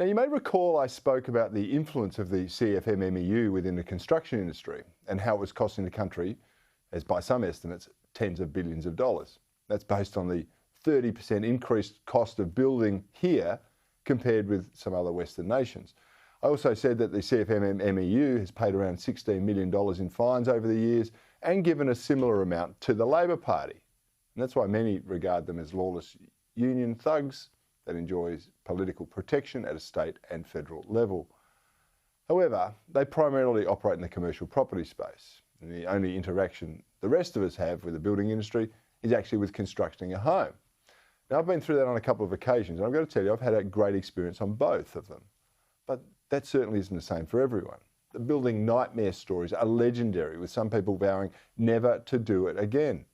Now, you may recall I spoke about the influence of the CFMMEU within the construction industry and how it was costing the country, as by some estimates, tens of billions of dollars. That's based on the 30% increased cost of building here compared with some other Western nations. I also said that the CFMMEU has paid around $16 million in fines over the years and given a similar amount to the Labor Party. And that's why many regard them as lawless union thugs that enjoys political protection at a state and federal level. However, they primarily operate in the commercial property space. And the only interaction the rest of us have with the building industry is actually with constructing a home. Now, I've been through that on a couple of occasions, and I've got to tell you, I've had a great experience on both of them. But that certainly isn't the same for everyone. The building nightmare stories are legendary, with some people vowing never to do it again.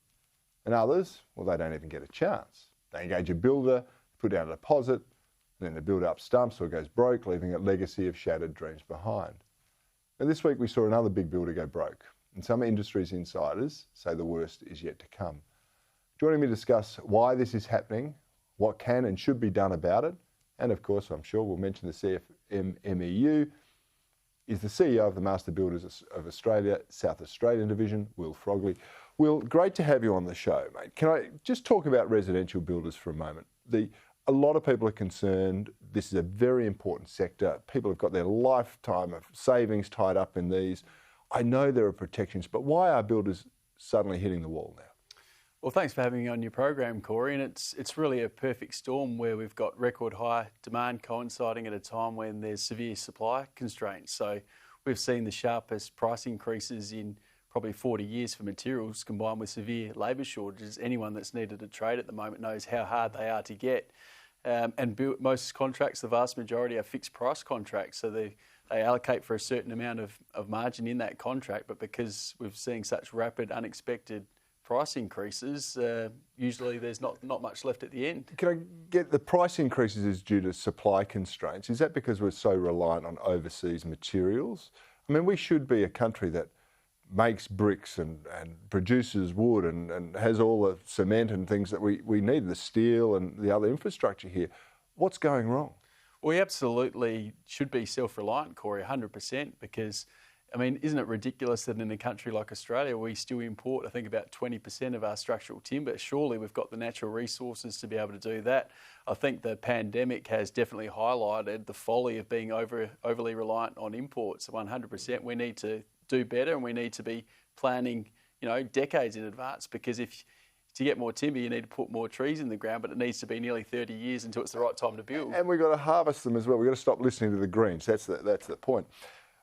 And others, well, they don't even get a chance. They engage a builder, put down a deposit, then the builder up stumps or goes broke, leaving a legacy of shattered dreams behind. Now, this week we saw another big builder go broke, and some industries insiders say the worst is yet to come. Joining me to discuss why this is happening, what can and should be done about it, and of course, I'm sure we'll mention the CFMMEU, is the CEO of the Master Builders of Australia, South Australian Division, Will Frogley. Will, great to have you on the show, mate. Can I just talk about residential builders for a moment? A lot of people are concerned. This is a very important sector. People have got their lifetime of savings tied up in these. I know there are protections, but why are builders suddenly hitting the wall now? Well, thanks for having me on your program, Corey. And it's really a perfect storm where we've got record high demand coinciding at a time when there's severe supply constraints. So we've seen the sharpest price increases in probably 40 years for materials, combined with severe labour shortages. Anyone that's needed a trade at the moment knows how hard they are to get. Most contracts, the vast majority, are fixed price contracts, so they allocate for a certain amount of margin in that contract. But because we're seeing such rapid, unexpected price increases, usually there's not much left at the end. Can I get the price increases is due to supply constraints? Is that because we're so reliant on overseas materials? I mean, we should be a country that makes bricks and produces wood and has all the cement and things that we need, the steel and the other infrastructure here. What's going wrong? We absolutely should be self-reliant, Corey, 100%, because, I mean, isn't it ridiculous that in a country like Australia, we still import, I think, about 20% of our structural timber? Surely we've got the natural resources to be able to do that. I think the pandemic has definitely highlighted the folly of being overly reliant on imports. 100%, we need to do better, and we need to be planning, decades in advance, because to get more timber, you need to put more trees in the ground, but it needs to be nearly 30 years until it's the right time to build. And we've got to harvest them as well. We've got to stop listening to the Greens. That's the point.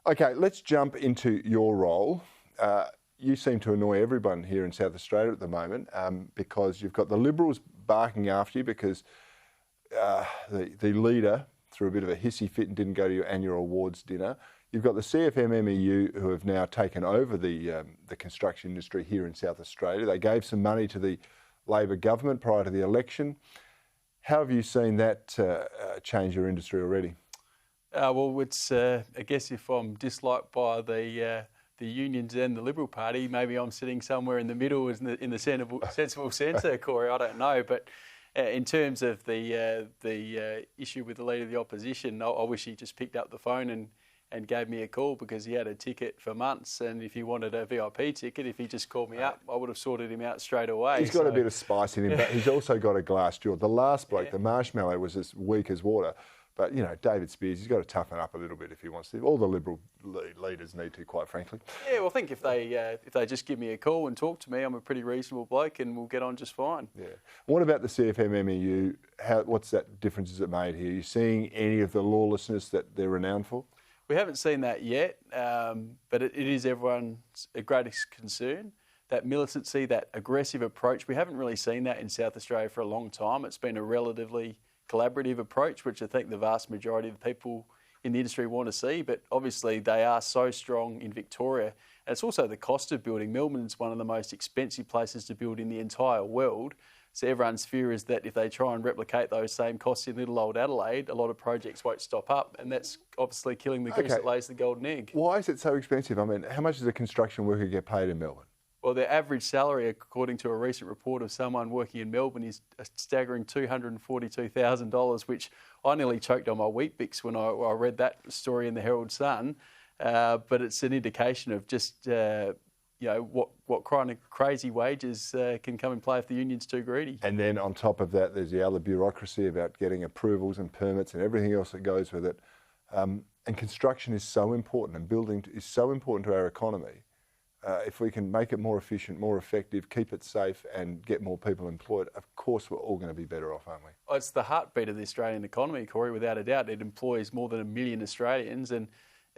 Okay, let's jump into your role. You seem to annoy everyone here in South Australia at the moment because you've got the Liberals barking after you because the leader threw a bit of a hissy fit and didn't go to your annual awards dinner. You've got the CFMMEU who have now taken over the construction industry here in South Australia. They gave some money to the Labor government prior to the election. How have you seen that change your industry already? Well, it's I guess if I'm disliked by the unions and the Liberal Party, maybe I'm sitting somewhere in the middle in the sensible centre, Corey. I don't know, but in terms of the issue with the Leader of the Opposition, I wish he just picked up the phone and gave me a call, because he had a ticket for months, and if he wanted a VIP ticket, if he just called me up, I would have sorted him out straight away. He's got a bit of spice in him, but he's also got a glass jaw. The last bloke, the Marshmallow, was as weak as water. But, David Spears, he's got to toughen up a little bit if he wants to. All the Liberal leaders need to, quite frankly. Yeah, well, I think if they just give me a call and talk to me, I'm a pretty reasonable bloke and we'll get on just fine. Yeah. What about the CFMMEU? What's that difference has it made here? Are you seeing any of the lawlessness that they're renowned for? We haven't seen that yet, but it is everyone's greatest concern. That militancy, that aggressive approach, we haven't really seen that in South Australia for a long time. It's been a relatively collaborative approach, which I think the vast majority of the people in the industry want to see, but obviously they are so strong in Victoria. And it's also the cost of building. Melbourne's one of the most expensive places to build in the entire world. So everyone's fear is that if they try and replicate those same costs in little old Adelaide, a lot of projects won't stop up, and that's obviously killing the goose that lays the golden egg. Why is it so expensive? I mean, how much does a construction worker get paid in Melbourne? Well, their average salary, according to a recent report of someone working in Melbourne, is a staggering $242,000, which I nearly choked on my Weet-Bix when I read that story in the Herald Sun. But it's an indication of just what kind of crazy wages can come in play if the union's too greedy. And then on top of that, there's the other bureaucracy about getting approvals and permits and everything else that goes with it. And construction is so important, and building is so important to our economy. If we can make it more efficient, more effective, keep it safe and get more people employed, of course we're all going to be better off, aren't we? Oh, it's the heartbeat of the Australian economy, Corey, without a doubt. It employs more than 1 million Australians, and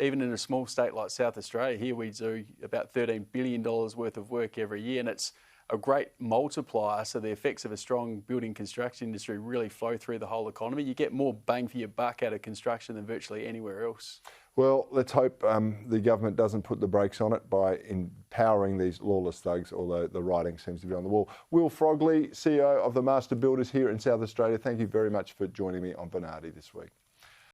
even in a small state like South Australia, here we do about $13 billion worth of work every year, and it's a great multiplier, so the effects of a strong building construction industry really flow through the whole economy. You get more bang for your buck out of construction than virtually anywhere else. Well, let's hope the government doesn't put the brakes on it by empowering these lawless thugs, although the writing seems to be on the wall. Will Frogley, CEO of the Master Builders here in South Australia, thank you very much for joining me on Bernardi this week.